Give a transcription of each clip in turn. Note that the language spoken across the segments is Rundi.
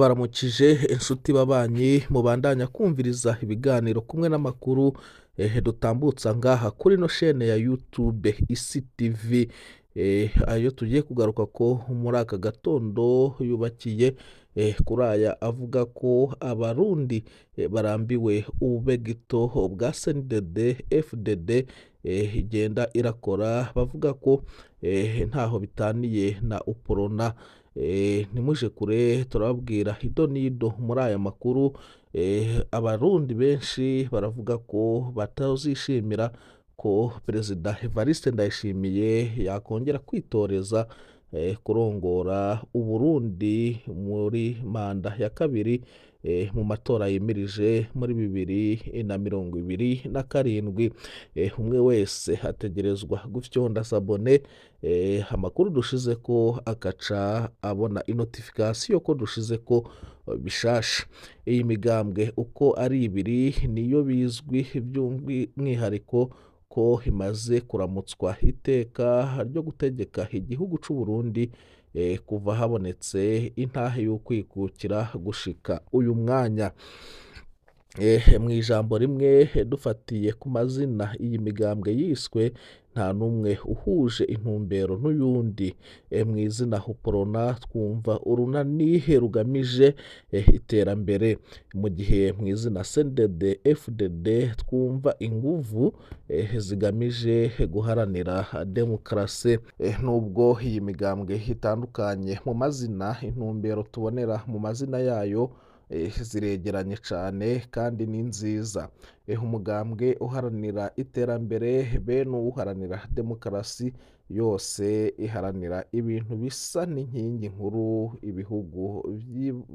Ndabaramukije inshuti babanyi mubandanya kumviriza ibiganiro kumwe n'amakuru dutambutsa ngaha kuri no shene ya YouTube Isi TV, ayo tugiye kugaruka ko muri aka gatondo yubakiye kuri aya avuga ko abarundi barambiwe ububegito bwa CNDD FDD igenda irakora, bavuga ko ntaho bitaniye na UPRONA. Ntimuje kure turababwira hido nido muri aya makuru. Abarundi benshi baravuga ko batazishimira ko Perezida Evariste Ndayishimiye yakongera kwitoreza kurongora Uburundi muri manda ya kabiri mu matora yimirije muri 2027. Umwe wese ategerezwa gufyonda sabone amakuru dushize ko akaca abona inotification ko dushize ko bishasha. Iyi migambwe uko ari ibiri niyo bizwi by'umwihariko ko imaze kuramutswa iteka ryo gutegeka igihugu c'u Burundi kuva habonetse intahe y'ukwikukira gushika uyu mwanya. Mu ijambo rimwe dufatiye ku mazina iyi migambwe yiswe, nta numwe uhuje intumbero n'uyundi. Mu izina UPRONA twumva urunani rugamije iterambere, mu gihe mu izina CNDD FDD twumva inguvu zigamije guharanira demokarasi. Nubwo iyi migambwe itandukanye mu mazina, intumbero tubonera mu mazina yayo ziregeranye cyane kandi ni nziza. Umugambwe uharanira iterambere bene uharanira demokarasi, yose iharanira ibintu bisa n'inkingi nkuru ibihugu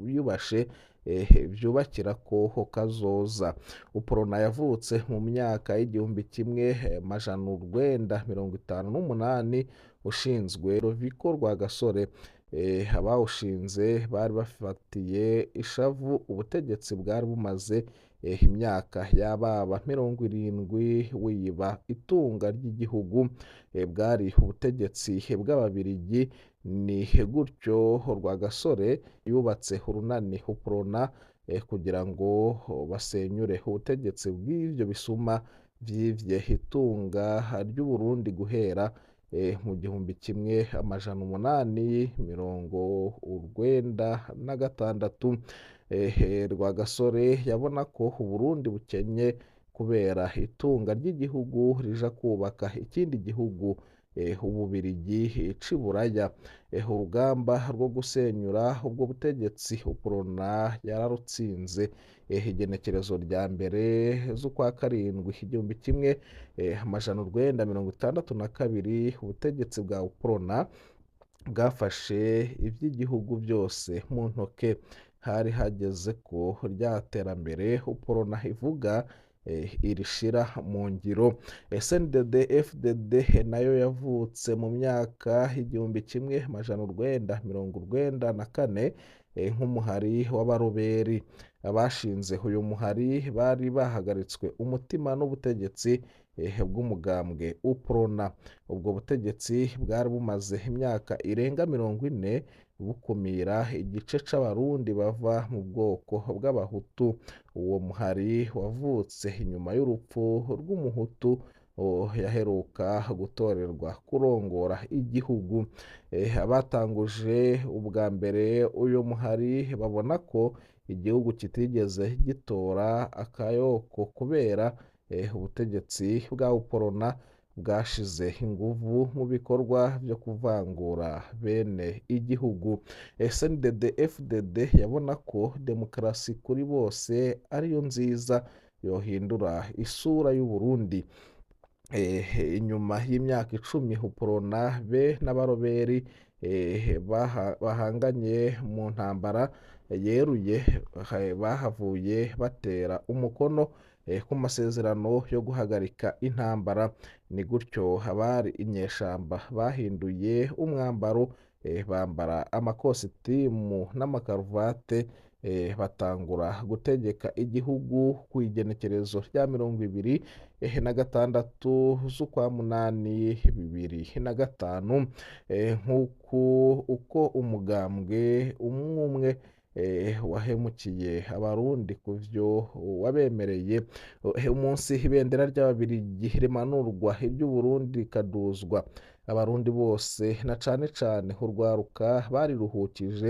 byubashe byubakira ko kazoza. UPRONA yavutse mu myaka y'1958 ushinzwe Ruviko Rwagasore. Abawushinze bari bafatiye ishavu ubutegetsi bwari bumaze imyaka yababa 70 wiba itunga ry'igihugu, bwari ubutegetsi bw'ababirigi. Ni gutyo Rwagasore yubatse urunani UPRONA kugira ngo basenyure ubutegetsi bw'ivyo bisuma vyivye itunga ry'u Burundi guhera mu 1896. Rwagasore yabona ko Uburundi bukenye kubera itunga ry'igihugu rija kubaka ikindi gihugu, Ububirigi c'i Buraya. Urugamba rwo gusenyura ubwo butegetsi UPRONA yararutsinze. Igenekerezo rya mbere z'ukwa karindwi 1962 ubutegetsi bwa UPRONA bwafashe ivy'igihugu byose mu ntoke. Hari hageze ko rya terambere UPRONA ivuga irishira mu ngiro. CNDD FDD nayo yavutse mu myaka 1994 nk'umuhari w'abaroberi. Abashinze uyu muhari bari bahagaritswe umutima n'ubutegetsi bw'umugambwe UPRONA. Ubwo butegetsi bwari bumaze imyaka irenga 40 bukumira igice c'abarundi bava mu bwoko bw'abahutu. Uwo muhari wavutse inyuma y'urupfu rw'umuhutu yaheruka gutorerwa kurongora igihugu. Abatanguje ubwa mbere uyu muhari babona ko igihugu kitigeze gitora akayoko kubera ubutegetsi bwa UPRONA bwashize inguvu mu bikorwa byo kuvangura bene igihugu. CNDD FDD yabona ko demokarasi kuri bose ariyo nziza yohindura isura y'u Burundi. Inyuma y'imyaka 10 UPRONA be n'abaroberi bahanganye mu ntambara yeruye, bahavuye batera umukono ku masezerano yo guhagarika intambara. Ni gutyo abari inyeshamba bahinduye umwambaro, bambara amakositimu n'amakaruvate, batangura gutegeka igihugu ku igenekerezo rya 26 z'ukwa munani 2005. Nk'uko umugambwe umwe wahemukiye abarundi ku vyo wabemereye umunsi ibendera ry'ababirigi rimanurwa iry'Uburundi rikaduzwa abarundi bose na cane cane urwaruka bariruhukije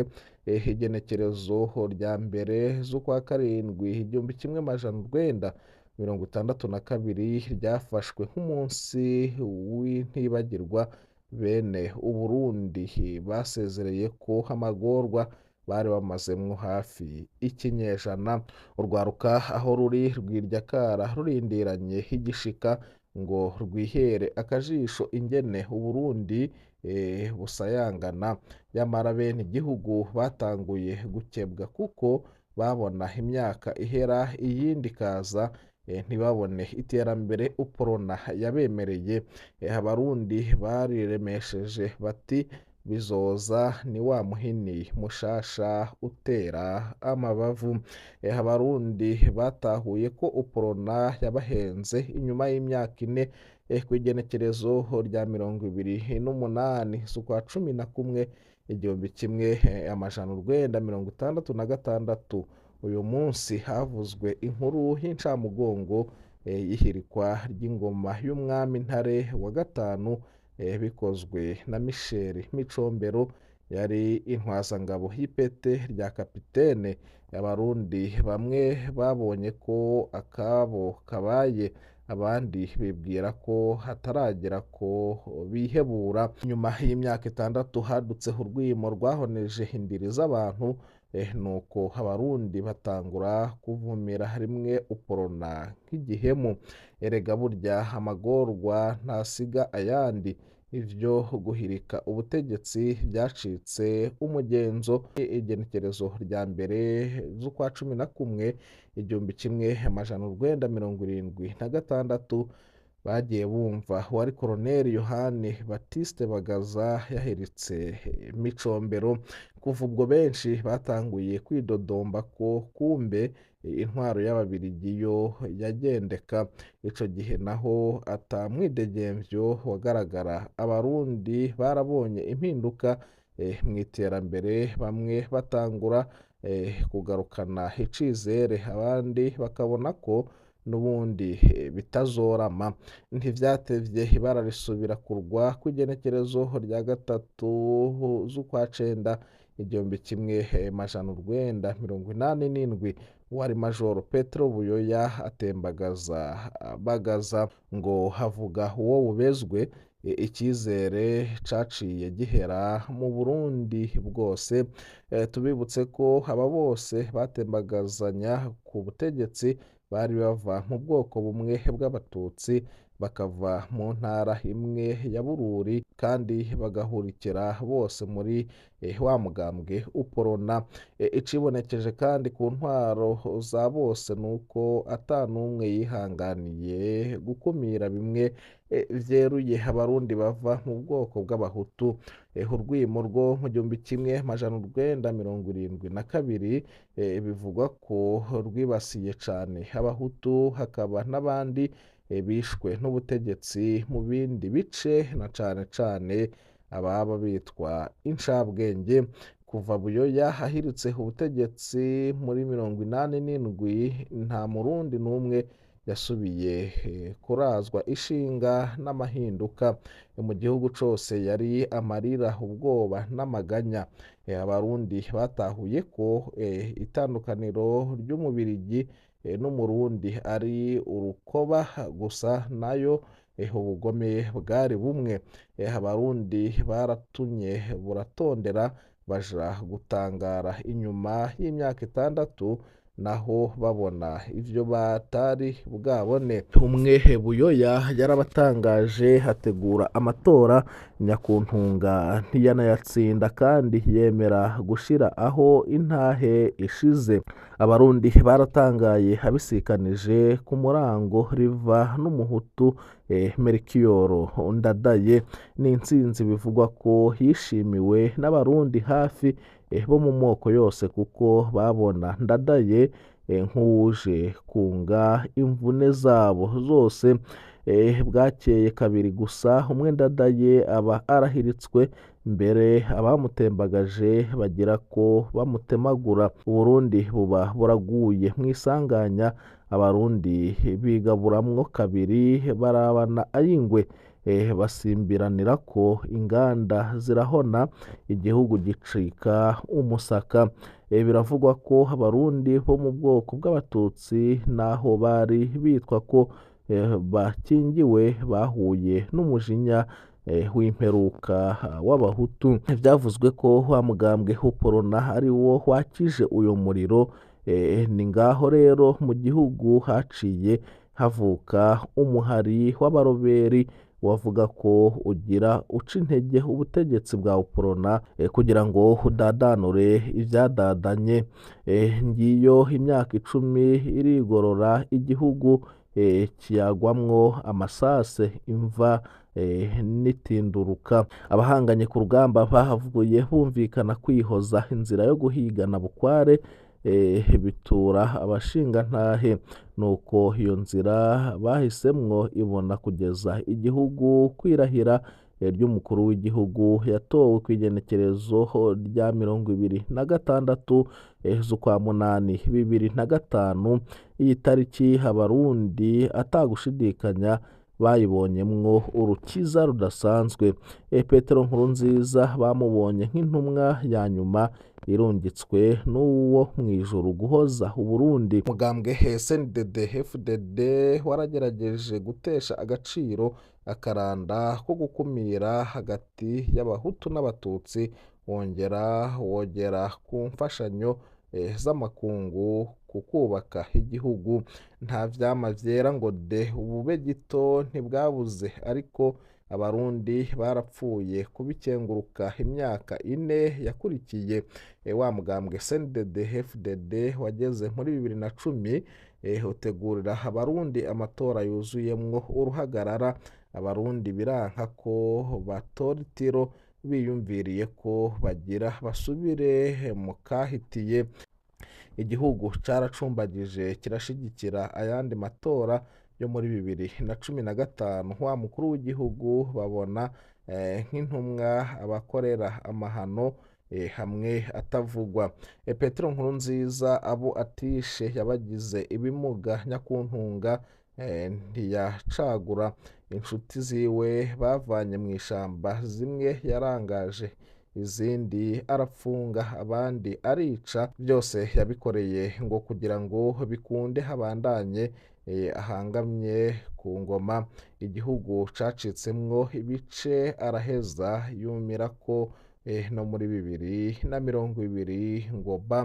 igenekerezo rya mbere z'ukwa karindwi 1962 ryafashwe nk'umunsi w'intibagirwa bene Uburundi basezereye ko amagorwa bari bamazemwo hafi ikinyejana urwaruka aho ruri rwirya kara rurindiranye igishika ngo rwihere akajisho ingene Uburundi busayangana yamara bene igihugu batanguye gukebwa kuko babona imyaka ihera iyindi kaza ntibabone iterambere uporona yabemereye abarundi bariremesheje bati bizoza ni wa muhini mushasha utera amabavu abarundi batahuye ko uporona yabahenze inyuma y'imyaka ine kw'igenekerezo rya 28 z'ukwa 11 1966 uyu munsi havuzwe inkuru y'incamugongo y'ihirikwa ry'ingoma y'umwami Ntare wa gatanu bikozwe na Michel Micombero yari intwazangabo y'ipete rya kapitene abarundi bamwe babonye ko akabo kabaye abandi bibwira ko hataragera ko bihebura nyuma y'imyaka 6 hadutse urwimo rwahoneje indiri z'abantu nuko abarundi batangura kuvumira rimwe uporona nk'igihemu erega burya amagorwa ntasiga ayandi ivyo guhirika ubutegetsi byacitse umugenzo igenekerezo rya mbere z'ukwa 11 1976 bagiye bumva wari Colonel Yohani Baptiste Bagaza yahiritse Micombero kuva ubwo benshi batanguye kwidodomba ko kumbe intwaro y'ababirigi yo yagendeka ico gihe naho atamwidegemvyo wagaragara abarundi barabonye impinduka mw'iterambere bamwe batangura kugarukana icizere abandi bakabona ko n'ubundi bitazorama ntivyatevye ibara risubira kurwa kw'igenekerezo rya 3 z'ukwa 9 1987 wari Majoro Petro Buyoya atembagaza Bagaza ngo havuga uwo bubezwe icyizere caciye gihera mu Burundi bwose tubibutse ko aba bose batembagazanya ku butegetsi bari bava mu bwoko bumwe bw'abatutsi bakava mu ntara imwe ya Bururi kandi bagahurikira bose muri wa mugambwe uporona icibonekeje kandi ku ntwaro za bose nuko atanumwe yihanganiye gukumira bimwe vyeruye abarundi bava mu bwoko bw'abahutu urwimo rwo mu 1972 bivugwa ko rwibasiye cane abahutu hakaba n'abandi bishwe n'ubutegetsi mu bindi bice na cane cane ababa bitwa incabwenge kuva Buyoya ahiritse ubutegetsi muri 87 nta murundi n'umwe yasubiye kurazwa ishinga n'amahinduka mu gihugu cose yari amarira ubwoba n'amaganya abarundi batahuye ko itandukaniro ry'umubirigi n'umurundi ari urukoba gusa nayo ubugome bwari bumwe abarundi baratumye buratondera baja gutangara inyuma y'imyaka 6 naho babona ivyo batari bwabone umwe Buyoya yarabatangaje hategura amatora nyakuntunga ntiyanayatsinda kandi yemera gushira aho intahe ishize abarundi baratangaye abisikanije ku murango riva n'umuhutu Melchior Ndadaye n'intsinzi bivugwa ko yishimiwe n'abarundi hafi bo mu moko yose kuko babona Ndadaye nk'uje kunga imvune zabo zose bwakeye kabiri gusa umwe Ndadaye aba arahiritswe, mbere abamutembagaje bagira ko bamutemagura. Uburundi buba buraguye mw'isanganya, abarundi bigaburamwo kabiri barabana ay'ingwe, basimbiranira ko inganda zirahona, igihugu gicika umusaka. Biravugwa ko abarundi bo mu bwoko bw'abatutsi naho bari bitwa ko bakingiwe bahuye n'umujinya w'imperuka w'abahutu. Vyavuzwe ko wa mugambwe UPRONA ari wo wakije uyo muriro. Ni ngaho rero mu gihugu haciye havuka umuhari w'abaroberi wavuga ko ugira uca intege ubutegetsi bwa UPRONA kugira ngo udadanure ivyadadanye. Ngiyo imyaka 10 irigorora, igihugu kiyagwamwo amasase, imva n'itinduruka. Abahanganye ku rugamba bahavuye bumvikana kwihoza inzira yo guhigana bukware, bitura abashingantahe, nuko iyo nzira bahisemwo ibona kugeza igihugu kwirahira ry'umukuru w'igihugu yatowe kw'igenekerezo rya 26 z'ukwa munani 2005. Iyi tariki abarundi atagushidikanya bayibonyemwo urukiza rudasanzwe. Petero Nkurunziza bamubonye nk'intumwa ya nyuma irungitswe n'uwo mw'ijuru guhoza Uburundi. Mugambwe CNDD-FDD waragerageje gutesha agaciro akaranda ko gukumira hagati y'abahutu n'abatutsi, wogera ku mfashanyo z'amakungu ku kubaka igihugu. Nta vyama vyera ngo de, ubube gito ntibwabuze, ariko abarundi barapfuye kubikenguruka. Imyaka 4 yakurikiye wa mugambwe CNDD-FDD wageze muri 2010 utegurira abarundi amatora yuzuyemwo uruhagarara. Abarundi biranka ko batora itiro, biyumviriye ko bagira basubire mu kahitiye. Igihugu caracumbagije kirashigikira ayandi matora yo muri 2015. Wa mukuru w'igihugu babona nk'intumwa abakorera amahano hamwe atavugwa. Petero Nkurunziza abo atishe yabagize ibimuga nyakuntunga, ntiyacagura. Inshuti ziwe bavanye mw'ishamba, zimwe yarangaje, izindi arapfunga, abandi arica. Byose yabikoreye ngo kugira ngo bikunde habandanye ahangamye ku ngoma. Igihugu cacitsemwo ibice, araheza yumira ko no muri 2020 ngo ba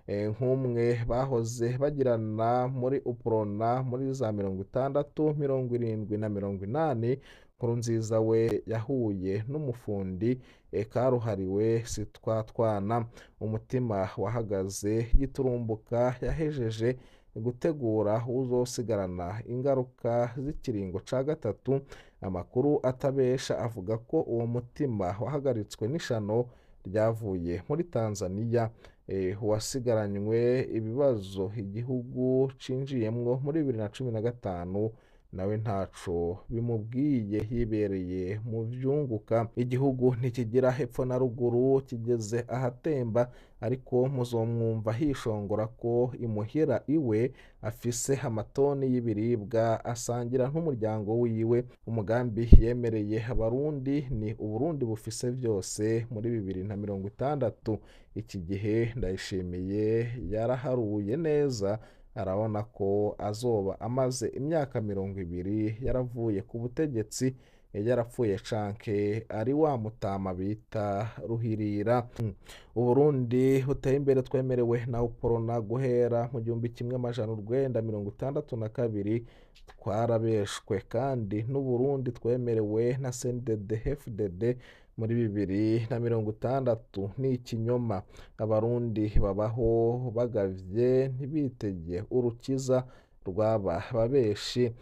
nk'umwe bahoze bagirana muri UPRONA muri za 60, 70 na 80. Nkurunziza we yahuye n'umufundi karuhariwe sitwatwana. Umutima wahagaze giturumbuka, yahejeje gutegura uzosigarana ingaruka z'ikiringo ca gatatu. Amakuru atabesha avuga ko uwo mutima wahagaritswe n'ishano ryavuye muri Tanzania. Wasigaranywe ibibazo igihugu cinjiyemwo muri 2015, nawe ntaco bimubwiye, yibereye mu vyunguka. Igihugu ntikigira hepfo na ruguru, kigeze ahatemba, ariko muzomwumva hishongora ko imuhira iwe afise amatoni y'ibiribwa asangira n'umuryango wiwe. Umugambi yemereye abarundi ni Uburundi bufise vyose muri 2060. Iki gihe Ndayishimiye yaraharuye neza, arabona ko azoba amaze imyaka 20 yaravuye ku butegetsi, yarapfuye canke ari wa mutama bita ruhirira. Uburundi buteye imbere twemerewe na UPRONA guhera mu 1962. Twarabeshwe kandi n'Uburundi twemerewe na CNDD-FDD muri 2060 ni ikinyoma. Abarundi babaho bagavye, ntibitege urukiza rwaba babeshi.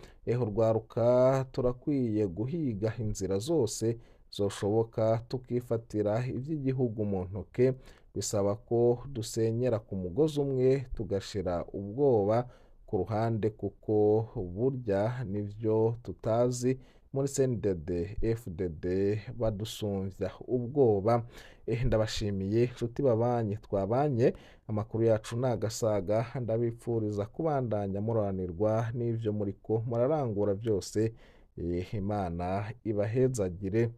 Urwaruka turakwiye guhiga inzira zose zoshoboka, tukifatira ivy'igihugu mu ntoke. Bisaba ko dusenyera ku mugozi umwe, tugashira ubwoba ku ruhande kuko burya nivyo tutazi muri CNDD FDD badusumvya ubwoba. Ndabashimiye nshuti babanyi twabanye, amakuru yacu nagasaga, ndabipfuriza kubandanya muroranirwa n'ivyo muriko murarangura vyose. Imana ibahezagire.